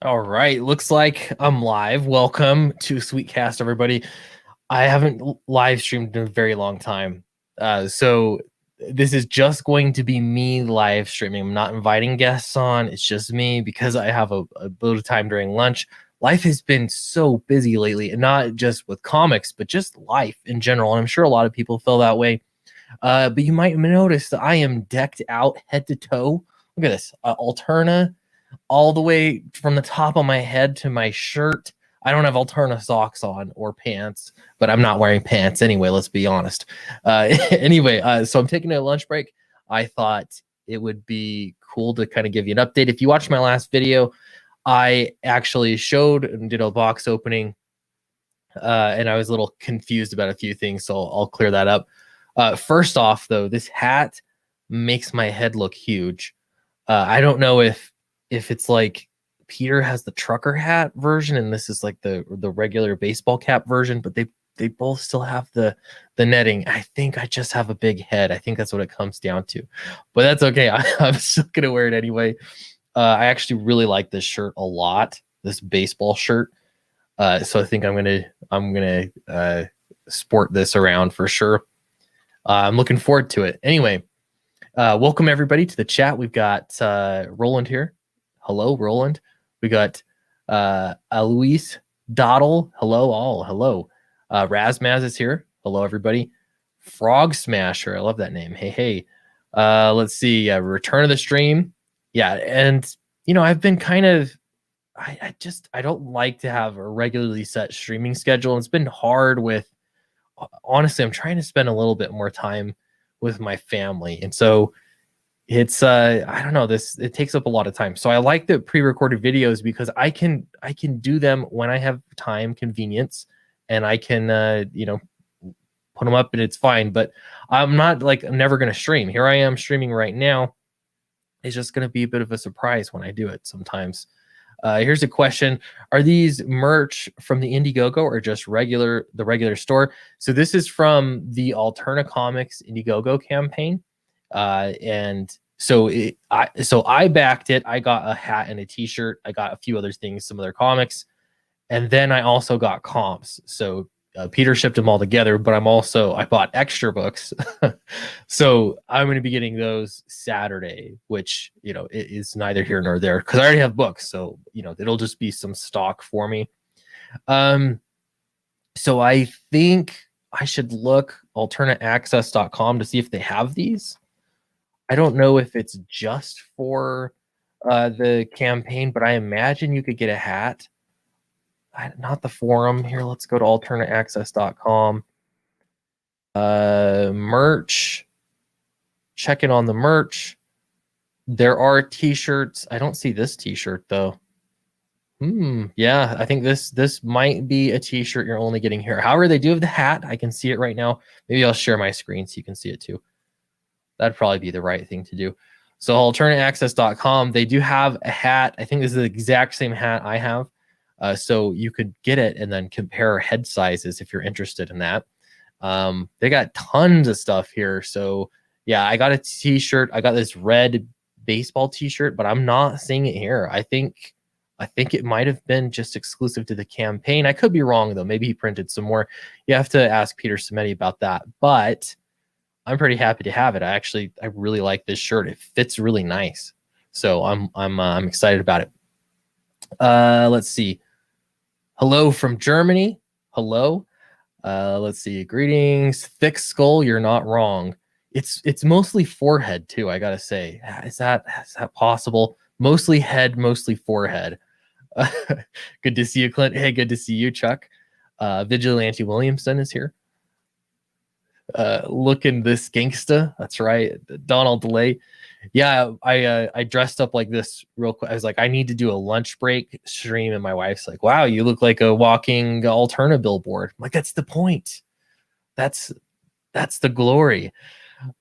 All right, looks like I'm live. Welcome to Sweetcast, everybody. I haven't live streamed in a very long time, so this is just going to be me live streaming. I'm not inviting guests on. It's just me because I have a bit of time during lunch. Life has been so busy lately, and not just with comics, but just life in general. And I'm sure a lot of people feel that way. But you might notice that I am decked out head to toe. Look at this, Alterna all the way from the top of my head to my shirt. I don't have Alterna socks on or pants, but I'm not wearing pants anyway. Let's be honest. Anyway, so I'm taking a lunch break. I thought it would be cool to kind of give you an update. If you watched my last video, I actually showed and did a box opening, and I was a little confused about a few things, so I'll clear that up. First off, though, this hat makes my head look huge. I don't know if it's like Peter has the trucker hat version and this is like the regular baseball cap version, but they both still have the netting. I think I just have a big head. I think that's what it comes down to, but that's okay. I'm still gonna wear it anyway. I actually really like this shirt a lot, this baseball shirt. So I think I'm gonna sport this around for sure. I'm looking forward to it. Anyway, welcome everybody to the chat. We've got Roland here. Hello, Roland. We got Alois Doddle. Hello, all. Hello. Razmaz is here. Hello, everybody. Frog Smasher. I love that name. Hey, hey. Let's see. Return of the stream. Yeah, and I've been kind of. I don't like to have a regularly set streaming schedule. And it's been hard with. Honestly, I'm trying to spend a little bit more time with my family, and so it's I don't know, it takes up a lot of time. So I like the pre-recorded videos because I can do them when I have time, convenience, and I can put them up and it's fine. But I'm not like I'm never going to stream. Here I am streaming right now. It's just going to be a bit of a surprise when I do it sometimes. Here's a question: are these merch from the Indiegogo or just the regular store? So this is from the Alterna Comics Indiegogo campaign. And so I backed it. I got a hat and a t-shirt. I got a few other things, some other comics, and then I also got comps. So Peter shipped them all together, but I bought extra books. So I'm going to be getting those Saturday, which it is neither here nor there because I already have books. So it'll just be some stock for me. So I think I should look alternaaccess.com to see if they have these. I don't know if it's just for the campaign, but I imagine you could get a hat. Not the forum. Here, let's go to alternaaccess.com. Merch. Checking on the merch. There are t-shirts. I don't see this t-shirt though. Yeah, I think this might be a t-shirt you're only getting here. However, they do have the hat. I can see it right now. Maybe I'll share my screen so you can see it too. That'd probably be the right thing to do. So alternaaccess.com, they do have a hat. I think this is the exact same hat I have. So you could get it and then compare head sizes if you're interested in that. They got tons of stuff here. So yeah, I got a t-shirt. I got this red baseball t-shirt, but I'm not seeing it here. I think it might have been just exclusive to the campaign. I could be wrong though. Maybe he printed some more. You have to ask Peter Simetti about that. But I'm pretty happy to have it. I really like this shirt. It fits really nice. So I'm excited about it. Let's see. Hello from Germany. Hello. Let's see. Greetings. Thick skull. You're not wrong. It's mostly forehead too. I gotta say, is that possible? Mostly head, mostly forehead. Good to see you, Clint. Hey, good to see you, Chuck. Vigilante Williamson is here. Looking this gangsta. That's right. Donald DeLay. Yeah, I dressed up like this real quick. I was like, I need to do a lunch break stream, and my wife's like, wow, you look like a walking Alterna billboard. I'm like, that's the point. That's the glory.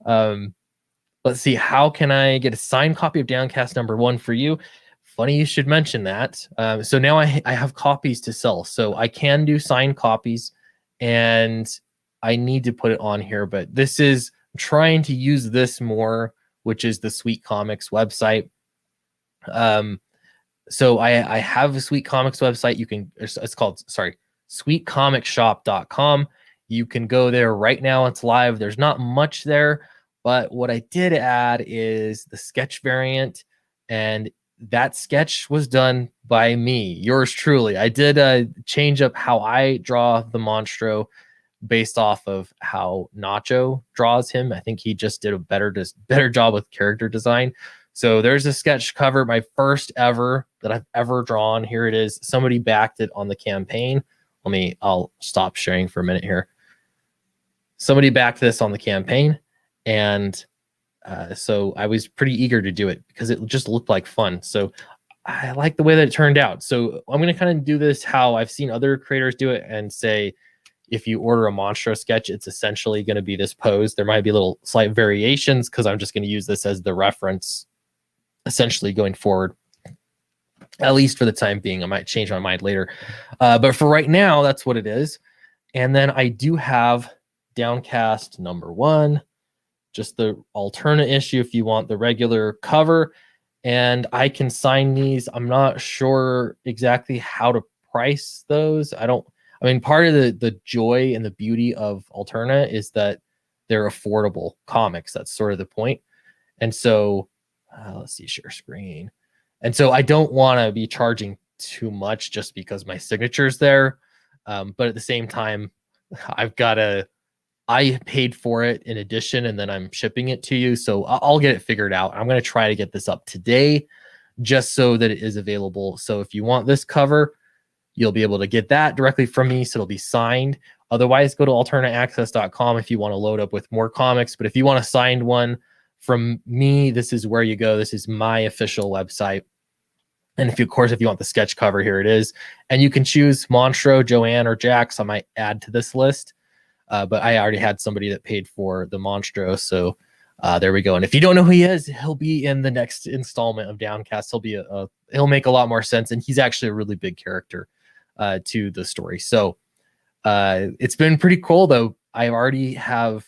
Let's see, how can I get a signed copy of Downcast #1 for you? Funny you should mention that. So now I have copies to sell, so I can do signed copies, and I need to put it on here, but this is I'm trying to use this more, which is the Sweet Comics website. So I have a Sweet Comics website. You can, it's called, sorry, sweetcomicshop.com. You can go there right now. It's live. There's not much there, but what I did add is the sketch variant, and that sketch was done by me, yours truly. I did change up how I draw the Monstro based off of how Nacho draws him. I think he just did a better job with character design. So there's a sketch cover, my first ever that I've ever drawn. Here it is. Somebody backed it on the campaign. I'll stop sharing for a minute here. Somebody backed this on the campaign, and so I was pretty eager to do it because it just looked like fun. So I like the way that it turned out. So I'm going to kind of do this how I've seen other creators do it and say, if you order a Monstro sketch, it's essentially going to be this pose. There might be little slight variations because I'm just going to use this as the reference essentially going forward, at least for the time being. I might change my mind later. But for right now, that's what it is. And then I do have Downcast #1, just the Alterna issue if you want the regular cover. And I can sign these. I'm not sure exactly how to price those. Part of the joy and the beauty of Alterna is that they're affordable comics. That's sort of the point. And so, let's see, share screen. And so I don't want to be charging too much just because my signature's there. But at the same time, I paid for it in addition, and then I'm shipping it to you. So I'll get it figured out. I'm going to try to get this up today just so that it is available. So if you want this cover, you'll be able to get that directly from me. So it'll be signed. Otherwise, go to alternaaccess.com if you want to load up with more comics. But if you want a signed one from me, this is where you go. This is my official website. And if you want the sketch cover, here it is. And you can choose Monstro, Joanne, or Jax. I might add to this list. But I already had somebody that paid for the Monstro. So there we go. And if you don't know who he is, he'll be in the next installment of Downcast. He'll make a lot more sense. And he's actually a really big character to the story. So it's been pretty cool, though. I already have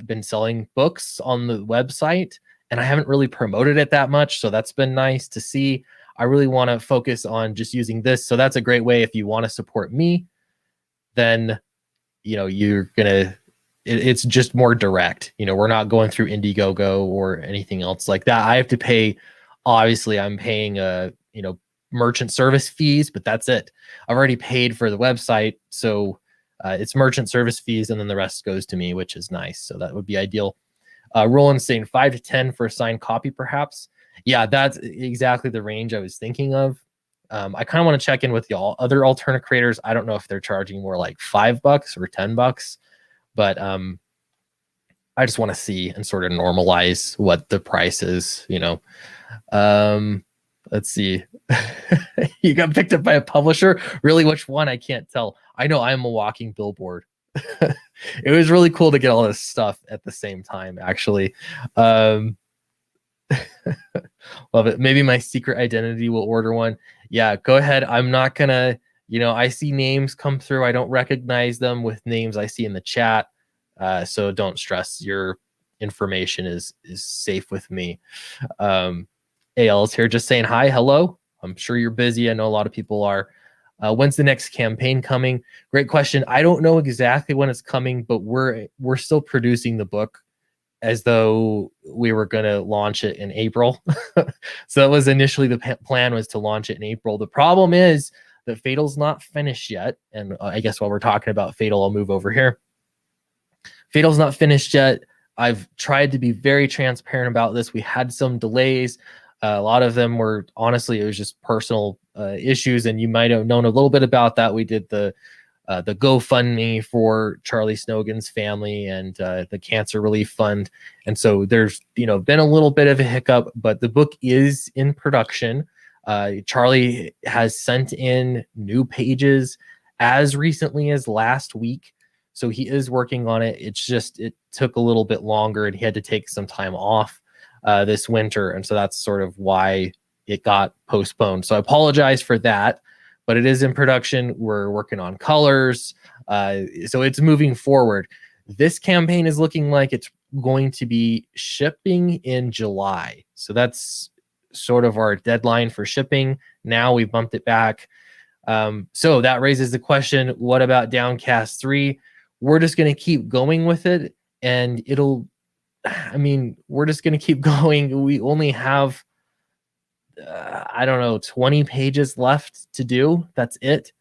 been selling books on the website, and I haven't really promoted it that much. So that's been nice to see. I really want to focus on just using this. So that's a great way. If you want to support me, then, it's just more direct. We're not going through Indiegogo or anything else like that. I have to pay, obviously I'm paying merchant service fees, but that's it. I've already paid for the website. So it's merchant service fees, and then the rest goes to me, which is nice. So that would be ideal. Roland's saying 5 to 10 for a signed copy, perhaps. Yeah, that's exactly the range I was thinking of. I kind of want to check in with y'all other alternate creators. I don't know if they're charging more like $5 or $10, but I just want to see and sort of normalize what the price is. Let's see. You got picked up by a publisher. Really, which one? I can't tell. I know I'm a walking billboard. It was really cool to get all this stuff at the same time, actually. Love it. Maybe my secret identity will order one. Yeah, go ahead. I'm not gonna, I see names come through. I don't recognize them with names I see in the chat. So don't stress. Your information is safe with me. AL is here just saying hi, hello. I'm sure you're busy. I know a lot of people are. When's the next campaign coming? Great question. I don't know exactly when it's coming, but we're still producing the book as though we were going to launch it in April. So that was initially the plan, was to launch it in April. The problem is that Fatal's not finished yet. And I guess while we're talking about Fatal, I'll move over here. Fatal's not finished yet. I've tried to be very transparent about this. We had some delays. A lot of them were, honestly, it was just personal issues. And you might have known a little bit about that. We did the GoFundMe for Charlie Snowgan's family and the Cancer Relief Fund. And so there's, been a little bit of a hiccup, but the book is in production. Charlie has sent in new pages as recently as last week. So he is working on it. It's just, it took a little bit longer, and he had to take some time off this winter. And so that's sort of why it got postponed. So I apologize for that. But it is in production. We're working on colors. So it's moving forward. This campaign is looking like it's going to be shipping in July. So that's sort of our deadline for shipping. Now we bumped it back. So that raises the question, what about Downcast 3? We're just going to keep going with it, and we're just going to keep going. We only have, I don't know, 20 pages left to do. That's it.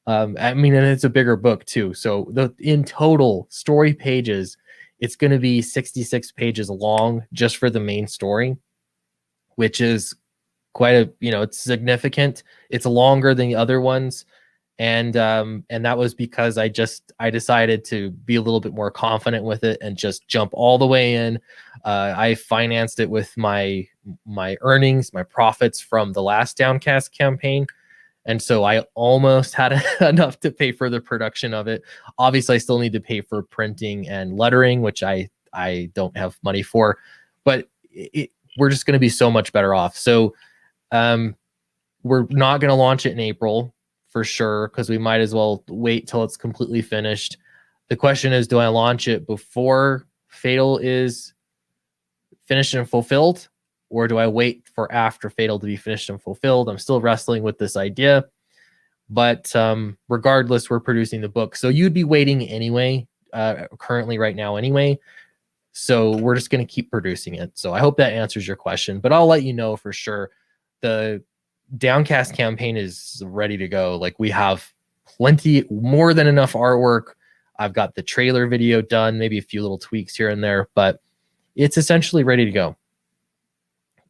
And it's a bigger book too. So in total story pages, it's going to be 66 pages long just for the main story, which is it's significant. It's longer than the other ones. And that was because I decided to be a little bit more confident with it and just jump all the way in. I financed it with my earnings, my profits from the last Downcast campaign. And so I almost had enough to pay for the production of it. Obviously, I still need to pay for printing and lettering, which I don't have money for. But we're just going to be so much better off. So we're not going to launch it in April for sure, because we might as well wait till it's completely finished. The question is, do I launch it before Fatal is finished and fulfilled, or do I wait for after Fatal to be finished and fulfilled? I'm still wrestling with this idea, but regardless, we're producing the book. So you'd be waiting anyway, currently right now anyway. So we're just going to keep producing it. So I hope that answers your question, but I'll let you know for sure. The Downcast campaign is ready to go. Like, we have plenty, more than enough artwork. I've got the trailer video done, maybe a few little tweaks here and there, but it's essentially ready to go.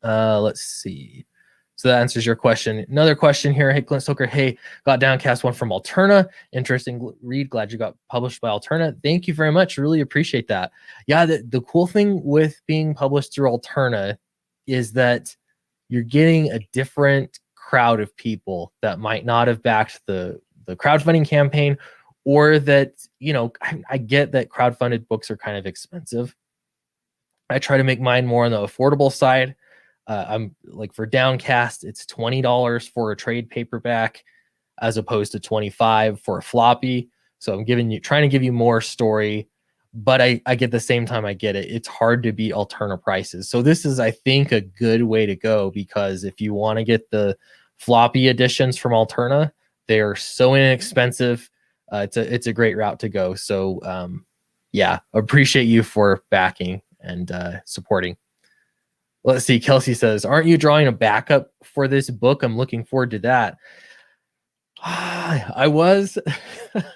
Let's see. So that answers your question. Another question here. Hey, Clint Stoker. Hey, got Downcast one from Alterna. Interesting read. Glad you got published by Alterna. Thank you very much. Really appreciate that. Yeah, the cool thing with being published through Alterna is that you're getting a different crowd of people that might not have backed the crowdfunding campaign, or that, I get that crowdfunded books are kind of expensive. I try to make mine more on the affordable side. I'm like, for Downcast, it's $20 for a trade paperback as opposed to $25 for a floppy. So I'm trying to give you more story, but I get the same time I get it. It's hard to beat Alterna prices. So this is, I think, a good way to go, because if you want to get the floppy editions from Alterna, they are so inexpensive. It's a great route to go. So yeah, appreciate you for backing and supporting. Let's see. Kelsey says, aren't you drawing a backup for this book? I'm looking forward to that. I was.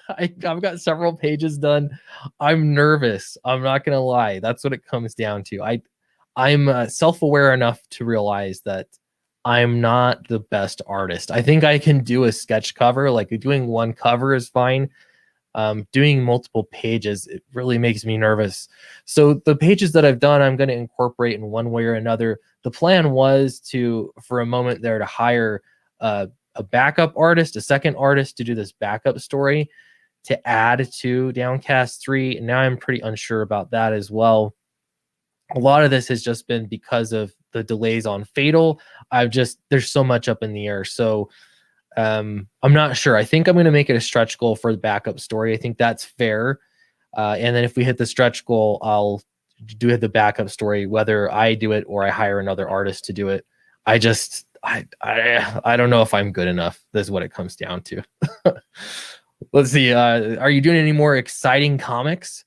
I've got several pages done. I'm nervous. I'm not going to lie. That's what it comes down to. I'm self-aware enough to realize that I'm not the best artist. I think I can do a sketch cover. Like, doing one cover is fine. Doing multiple pages, it really makes me nervous. So the pages that I've done, I'm going to incorporate in one way or another. The plan was for a moment there, to hire a backup artist, a second artist, to do this backup story to add to Downcast 3. And now I'm pretty unsure about that as well. A lot of this has just been because of the delays on Fatal. There's so much up in the air. So I'm not sure. I think I'm going to make it a stretch goal for the backup story. I think that's fair. And then if we hit the stretch goal, I'll do the backup story, whether I do it or I hire another artist to do it. I don't know if I'm good enough. That's what it comes down to. Let's see. Are you doing any more exciting comics?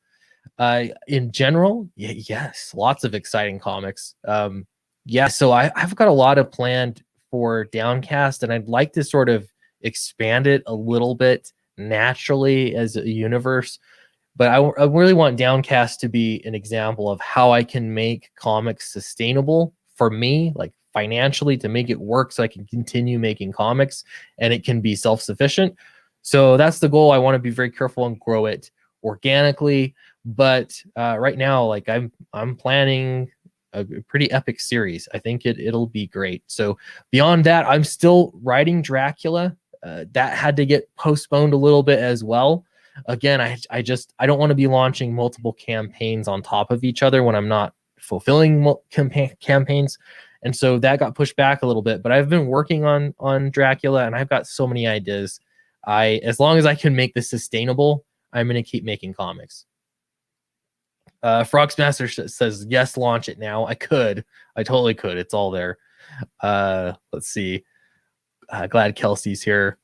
In general, yes, lots of exciting comics. So I've got a lot of planned for Downcast, and I'd like to sort of expand it a little bit naturally as a universe. But I really want Downcast to be an example of how I can make comics sustainable for me, like financially, to make it work so I can continue making comics and it can be self-sufficient. So that's the goal. I want to be very careful and grow it organically. But right now, like, I'm planning a pretty epic series. I think it'll be great. So beyond that, I'm still writing Dracula. That had to get postponed a little bit as well. Again, I don't want to be launching multiple campaigns on top of each other when I'm not fulfilling campaigns. And so that got pushed back a little bit, but I've been working on Dracula, and I've got so many ideas. As long as I can make this sustainable, I'm going to keep making comics. Frogsmaster says, yes, launch it now. I totally could. It's all there. Let's see. Glad Kelsey's here.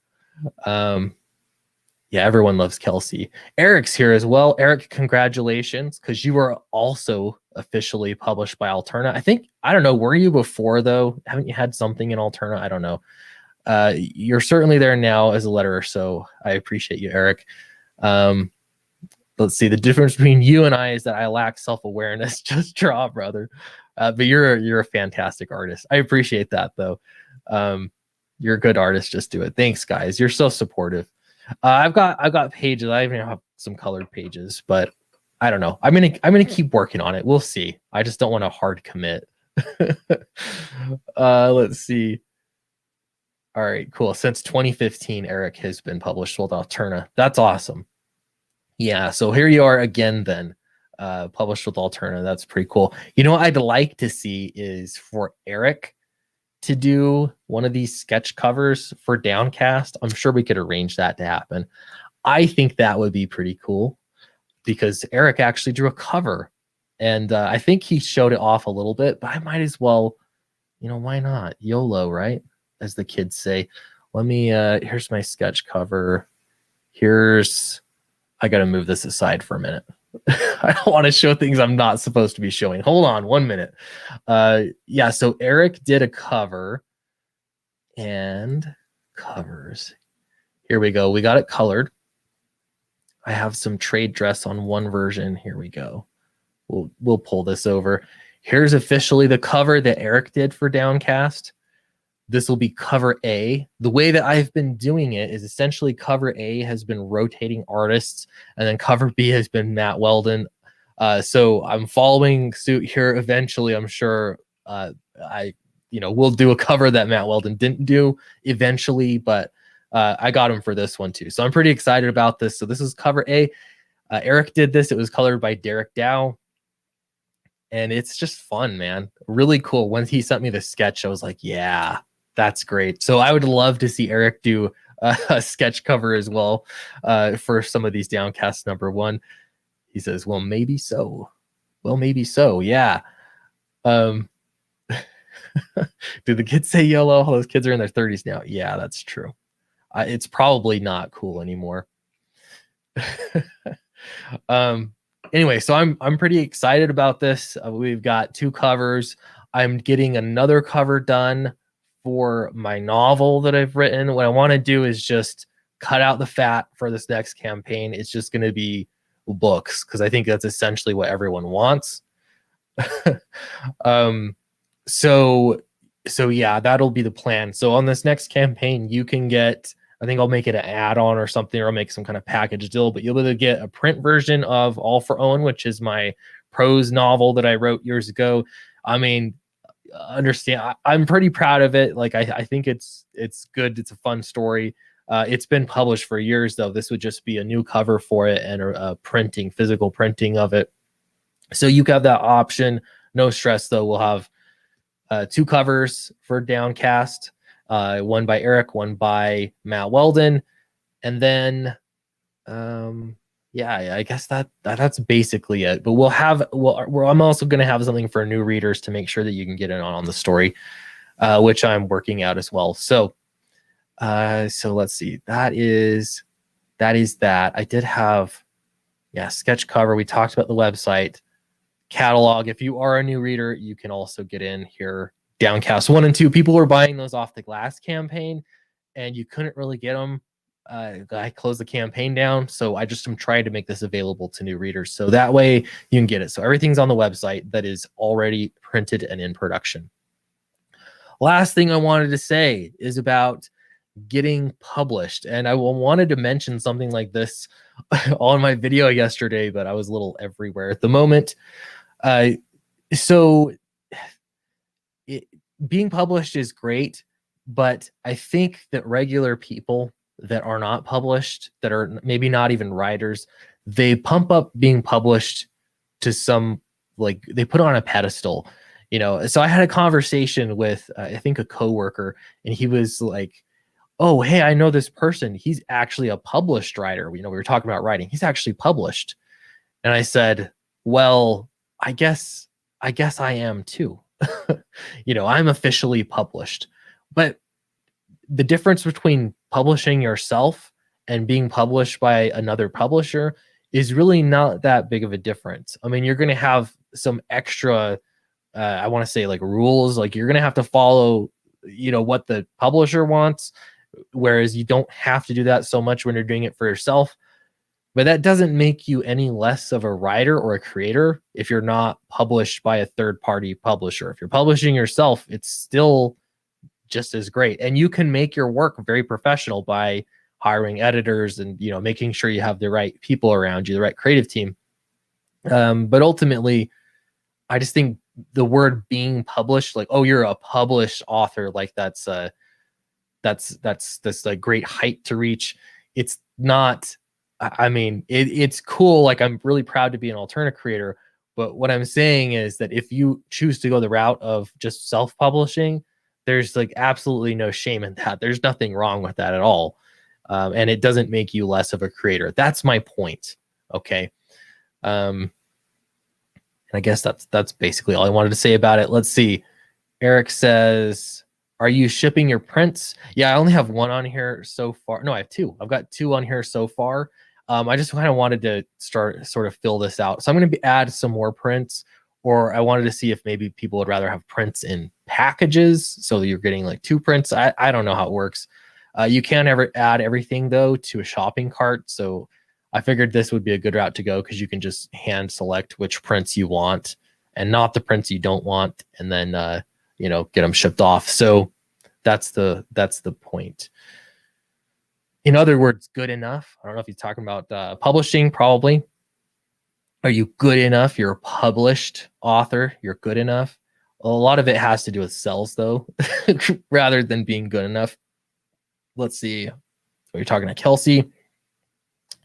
Yeah, everyone loves Kelsey. Eric's here as well. Eric, congratulations, because you are also officially published by Alterna. I don't know, were you before though? Haven't you had something in Alterna? I don't know. You're certainly there now as a letterer, so I appreciate you, Eric. Let's see. The difference between you and I is that I lack self-awareness. Just draw, brother. But you're a fantastic artist. I appreciate that though. You're a good artist. Just do it. Thanks, guys. You're so supportive. I've got pages. I even have some colored pages, but I don't know. I'm gonna keep working on it. We'll see. I just don't want to hard commit. Let's see. All right, cool. Since 2015, Eric has been published with Alterna. That's awesome. Yeah, so here you are again then, published with Alterna. That's pretty cool. You know what I'd like to see is for Eric to do one of these sketch covers for Downcast. I'm sure we could arrange that to happen. I think that would be pretty cool because Eric actually drew a cover, and I think he showed it off a little bit, but I might as well, why not? YOLO, right? As the kids say. Let me, here's my sketch cover. I got to move this aside for a minute. I don't want to show things I'm not supposed to be showing. Hold on 1 minute. Yeah, so Eric did a cover and covers. Here we go. We got it colored. I have some trade dress on one version. Here we go. We'll pull this over. Here's officially the cover that Eric did for Downcast. This will be cover A. The way that I've been doing it is essentially cover A has been rotating artists, and then cover B has been Matt Weldon. So I'm following suit here. Eventually, I'm sure we'll do a cover that Matt Weldon didn't do eventually, but I got him for this one too. So I'm pretty excited about this. So this is cover A. Eric did this. It was colored by Derek Dow. And it's just fun, man. Really cool. When he sent me the sketch, I was like, yeah, that's great. So I would love to see Eric do a sketch cover as well for some of these Downcast #1. He says, well, maybe so. Well, maybe so. Yeah. Do the kids say YOLO? All those kids are in their 30s now. Yeah, that's true. It's probably not cool anymore. Anyway, so I'm pretty excited about this. We've got 2 covers. I'm getting another cover done for my novel that I've written. What I want to do is just cut out the fat for this next campaign. It's just going to be books because I think that's essentially what everyone wants. So yeah, that'll be the plan. So on this next campaign, you can get, I think I'll make it an add-on or something, or I'll make some kind of package deal, but you'll be able to get a print version of All for Owen, which is my prose novel that I wrote years ago. I mean, understand, I'm pretty proud of it. Like, I think it's good. It's a fun story. It's been published for years though. This would just be a new cover for it and a physical printing of it. So you have that option. No stress though. We'll have 2 covers for Downcast. One by Eric, one by Matt Weldon, and then yeah, I guess that's basically it. But I'm also going to have something for new readers to make sure that you can get in on the story, which I'm working out as well. So let's see. That is that. I did have sketch cover. We talked about the website catalog. If you are a new reader, you can also get in here. Downcast 1 and 2. People were buying those off the Glass campaign, and you couldn't really get them. I closed the campaign down, so I just am trying to make this available to new readers, so that way you can get it. So everything's on the website that is already printed and in production. Last thing I wanted to say is about getting published, and I wanted to mention something like this on my video yesterday, but I was a little everywhere at the moment. Being published is great, but I think that regular people that are not published, that are maybe not even writers, they pump up being published to some, like, they put on a pedestal, So I had a conversation with, I think, a coworker, and he was like, oh, hey, I know this person. He's actually a published writer. We were talking about writing. He's actually published. And I said, well, I guess I am too. I'm officially published. But the difference between publishing yourself and being published by another publisher is really not that big of a difference. I mean, you're going to have some extra, I want to say like rules, like you're going to have to follow, what the publisher wants, whereas you don't have to do that so much when you're doing it for yourself. But that doesn't make you any less of a writer or a creator if you're not published by a third party publisher. If you're publishing yourself, it's still just as great. And you can make your work very professional by hiring editors and making sure you have the right people around you, the right creative team. But ultimately, I just think the word being published, like, oh, you're a published author, like that's this like great height to reach. It's not. I mean, it's cool. Like, I'm really proud to be an Alterna creator. But what I'm saying is that if you choose to go the route of just self-publishing, there's like absolutely no shame in that. There's nothing wrong with that at all. And it doesn't make you less of a creator. That's my point. Okay. And I guess that's basically all I wanted to say about it. Let's see. Eric says, are you shipping your prints? Yeah, I only have one on here so far. No, I have two. I've got two on here so far. I just kind of wanted to sort of fill this out. So I'm going to add some more prints, or I wanted to see if maybe people would rather have prints in packages. So you're getting like two prints. I don't know how it works. You can't ever add everything though to a shopping cart. So I figured this would be a good route to go because you can just hand select which prints you want and not the prints you don't want. And then, get them shipped off. So that's the point. In other words, good enough. I don't know if he's talking about publishing, probably. Are you good enough? You're a published author. You're good enough. A lot of it has to do with sales, though, rather than being good enough. Let's see. So you're talking to Kelsey.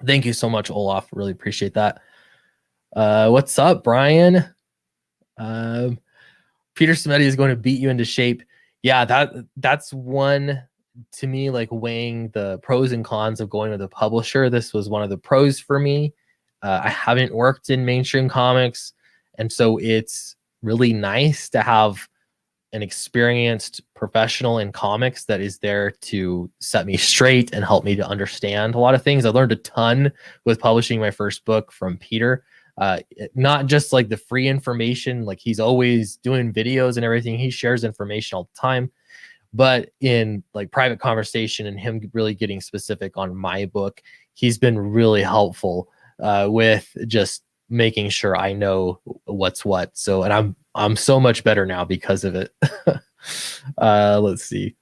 Thank you so much, Olaf. Really appreciate that. What's up, Brian? Peter Smetti is going to beat you into shape. Yeah, that's one to me, like weighing the pros and cons of going with a publisher. This was one of the pros for me. I haven't worked in mainstream comics, and so it's really nice to have an experienced professional in comics that is there to set me straight and help me to understand a lot of things. I learned a ton with publishing my first book from Peter. Not just like the free information, like he's always doing videos and everything. He shares information all the time, but in like private conversation and him really getting specific on my book, he's been really helpful with just making sure I know what's what. So, and I'm so much better now because of it. Let's see.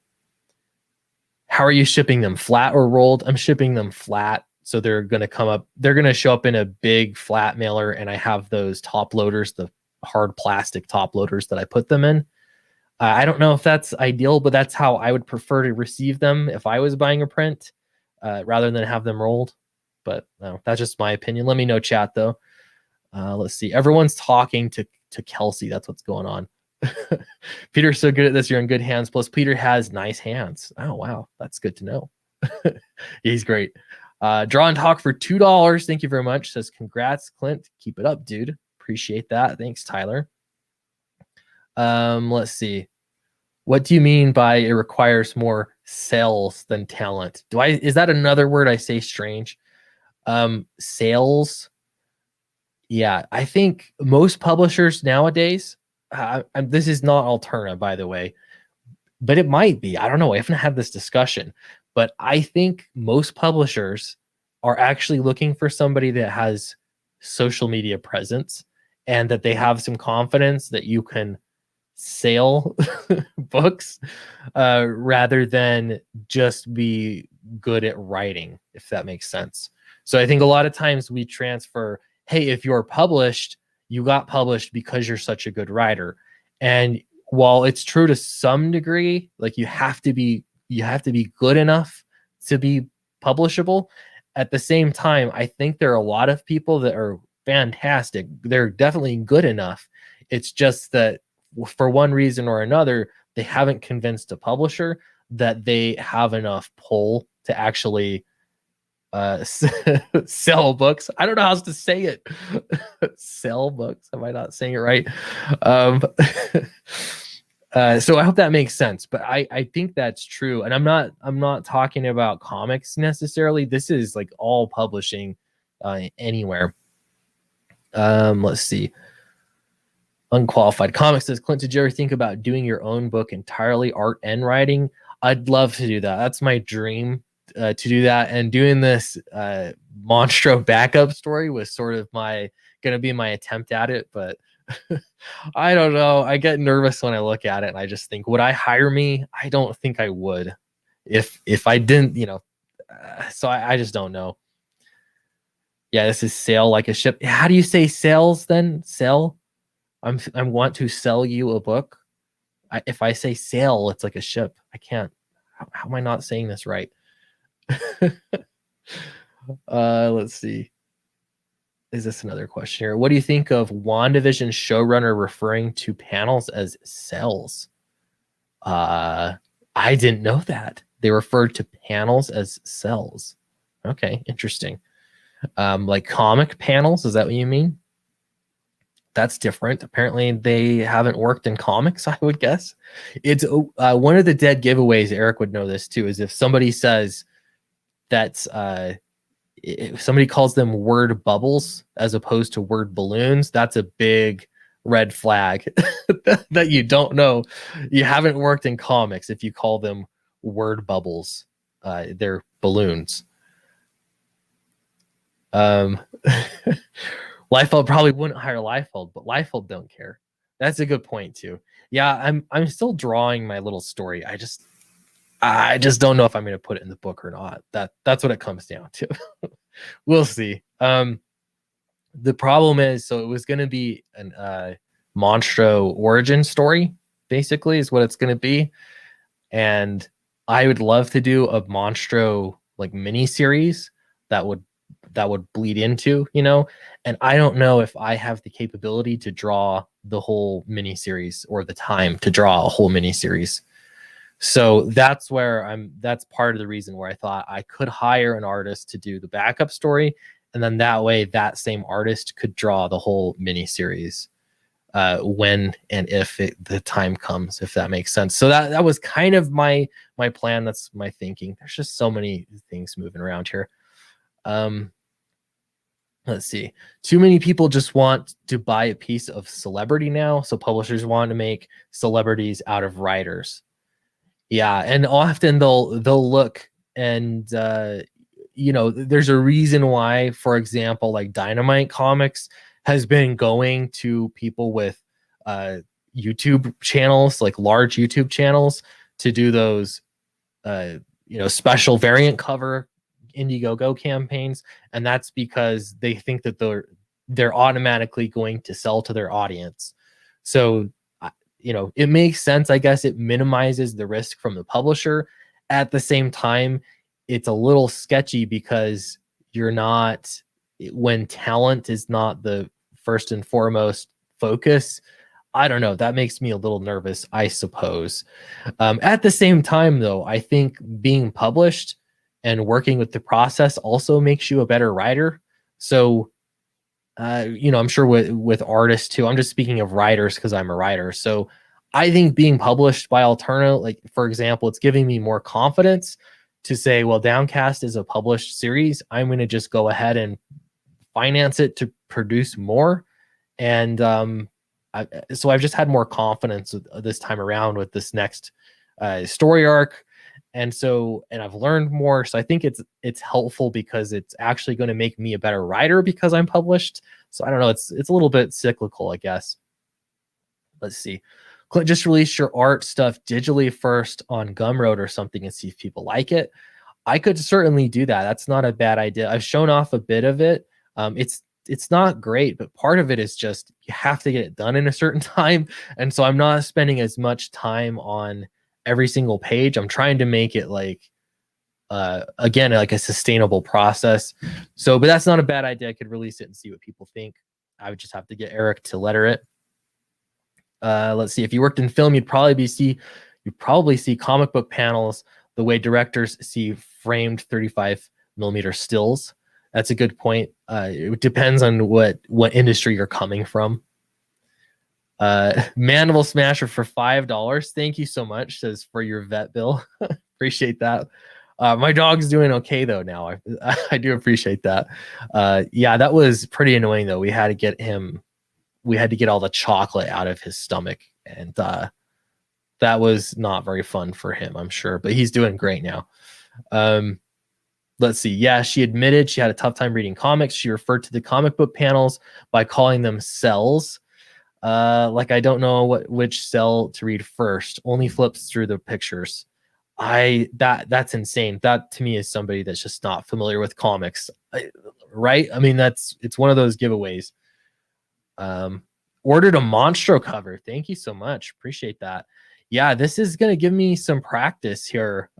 How are you shipping them? Flat or rolled? I'm shipping them flat. So they're going to show up in a big flat mailer, and I have those top loaders, the hard plastic top loaders that I put them in. I don't know if that's ideal, but that's how I would prefer to receive them if I was buying a print, rather than have them rolled. But no, that's just my opinion. Let me know, chat, though. Let's see. Everyone's talking to Kelsey. That's what's going on. Peter's so good at this. You're in good hands. Plus, Peter has nice hands. Oh, wow. That's good to know. He's great. Draw and talk for $2. Thank you very much. Says, congrats, Clint. Keep it up, dude. Appreciate that. Thanks, Tyler. Let's see. What do you mean by it requires more sales than talent? Is that another word I say strange? Sales. Yeah, I think most publishers nowadays, this is not Alterna, by the way, but it might be. I don't know. I haven't had this discussion, but I think most publishers are actually looking for somebody that has social media presence and that they have some confidence that you can sell books rather than just be good at writing, if that makes sense. So I think a lot of times we transfer, hey, if you're published, you got published because you're such a good writer. And while it's true to some degree, like you have to be good enough to be publishable, at the same time, I think there are a lot of people that are fantastic. They're definitely good enough. It's just that for one reason or another, they haven't convinced a publisher that they have enough pull to actually sell books. I don't know how else to say it. Sell books. Am I not saying it right? Um, so I hope that makes sense. But I think that's true. And I'm not talking about comics necessarily. This is like all publishing anywhere. Let's see. Unqualified Comics says, Clint, did you ever think about doing your own book entirely, art and writing? I'd love to do that. That's my dream, to do that. And doing this Monstro backup story was sort of gonna be my attempt at it, but I don't know. I get nervous when I look at it, and I just think, would I hire me? I don't think I would. If I didn't, so I just don't know. Yeah, this is sail like a ship. How do you say sales then? Sell? I want to sell you a book. If I say sail, it's like a ship. I can't. How am I not saying this right? Let's see. Is this another question here? What do you think of WandaVision showrunner referring to panels as cells? I didn't know that. They referred to panels as cells. Okay, interesting. Like comic panels, is that what you mean? That's different. Apparently, they haven't worked in comics, I would guess. It's one of the dead giveaways. Eric would know this too. Is if somebody says that's if somebody calls them word bubbles as opposed to word balloons, that's a big red flag that you don't know. You haven't worked in comics if you call them word bubbles. They're balloons. Liefeld probably wouldn't hire Liefeld, but Liefeld don't care. That's a good point too. Yeah, I'm still drawing my little story. I just don't know if I'm going to put it in the book or not. That's what it comes down to. We'll see. The problem is, so it was going to be an Monstro origin story, basically, is what it's going to be, and I would love to do a Monstro like mini series that would bleed into, and I don't know if I have the capability to draw the whole mini series or the time to draw a whole mini series. So that's part of the reason where I thought I could hire an artist to do the backup story, and then that way that same artist could draw the whole mini series when and if the time comes, if that makes sense. So that was kind of my plan. That's my thinking. There's just so many things moving around here. Let's see. Too many people just want to buy a piece of celebrity now, so publishers want to make celebrities out of writers. Yeah, and often they'll look and there's a reason why, for example, like Dynamite Comics has been going to people with YouTube channels, like large YouTube channels, to do those special variant cover Indiegogo campaigns, and that's because they think that they're automatically going to sell to their audience. So it makes sense. I guess it minimizes the risk from the publisher. At the same time, it's a little sketchy because when talent is not the first and foremost focus. I don't know. That makes me a little nervous, I suppose. At the same time, though, I think being published and working with the process also makes you a better writer. So, I'm sure with artists too. I'm just speaking of writers because I'm a writer. So I think being published by Alterna, like for example, it's giving me more confidence to say, well, Downcast is a published series. I'm going to just go ahead and finance it to produce more. And so I've just had more confidence this time around with this next story arc. And I've learned more. So I think it's helpful because it's actually going to make me a better writer because I'm published. So I don't know. It's a little bit cyclical, I guess. Let's see. Clint, just release your art stuff digitally first on Gumroad or something and see if people like it. I could certainly do that. That's not a bad idea. I've shown off a bit of it. It's not great, but part of it is just you have to get it done in a certain time. And so I'm not spending as much time on every single page. I'm trying to make it again, like a sustainable process. So, but that's not a bad idea. I could release it and see what people think. I would just have to get Eric to letter it. Let's see. If you worked in film, you'd probably see comic book panels the way directors see framed 35 millimeter stills. That's a good point. It depends on what industry you're coming from. Mandible Smasher for $5. Thank you so much. Says for your vet bill. Appreciate that. My dog's doing okay though now. I do appreciate that. Yeah, that was pretty annoying though. We had to get all the chocolate out of his stomach, and that was not very fun for him, I'm sure. But he's doing great now. Let's see. Yeah, she admitted she had a tough time reading comics. She referred to the comic book panels by calling them cells. Like I don't know which cell to read first. Only flips through the pictures. That's insane. That to me is somebody that's just not familiar with comics, right? I mean, it's one of those giveaways. Ordered a Monstro cover. Thank you so much. Appreciate that. Yeah, this is gonna give me some practice here.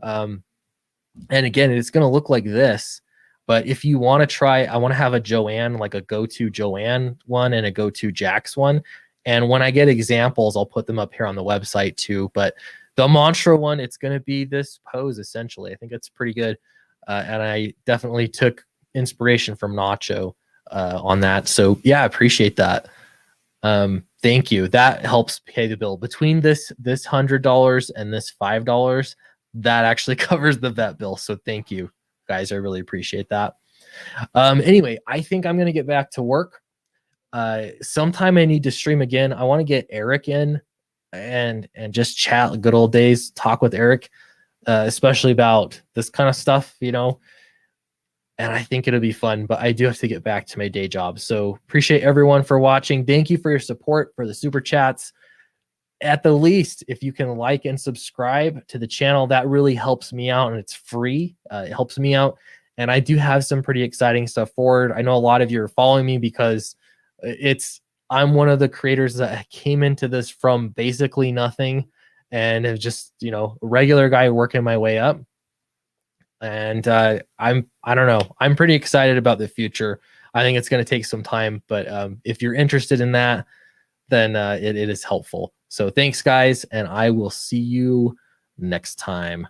And again, it's gonna look like this. But if you want to try, I want to have a Joanne, like a go-to Joanne one and a go-to Jax one. And when I get examples, I'll put them up here on the website too. But the Monstro one, it's going to be this pose essentially. I think it's pretty good. And I definitely took inspiration from Nacho on that. So yeah, I appreciate that. Thank you. That helps pay the bill. Between this $100 and this $5, that actually covers the vet bill. So thank you, guys. I really appreciate that. Anyway, I think I'm going to get back to work. Sometime I need to stream again. I want to get Eric in and just chat good old days, talk with Eric, especially about this kind of stuff, you know. And I think it'll be fun, but I do have to get back to my day job. So appreciate everyone for watching. Thank you for your support, for the super chats. At the least, if you can like and subscribe to the channel, that really helps me out, and it's free. It helps me out. And I do have some pretty exciting stuff forward. I know a lot of you are following me because I'm one of the creators that came into this from basically nothing and have just, you know, a regular guy working my way up. And I don't know, I'm pretty excited about the future. I think it's going to take some time, but if you're interested in that, then it is helpful. So thanks, guys, and I will see you next time.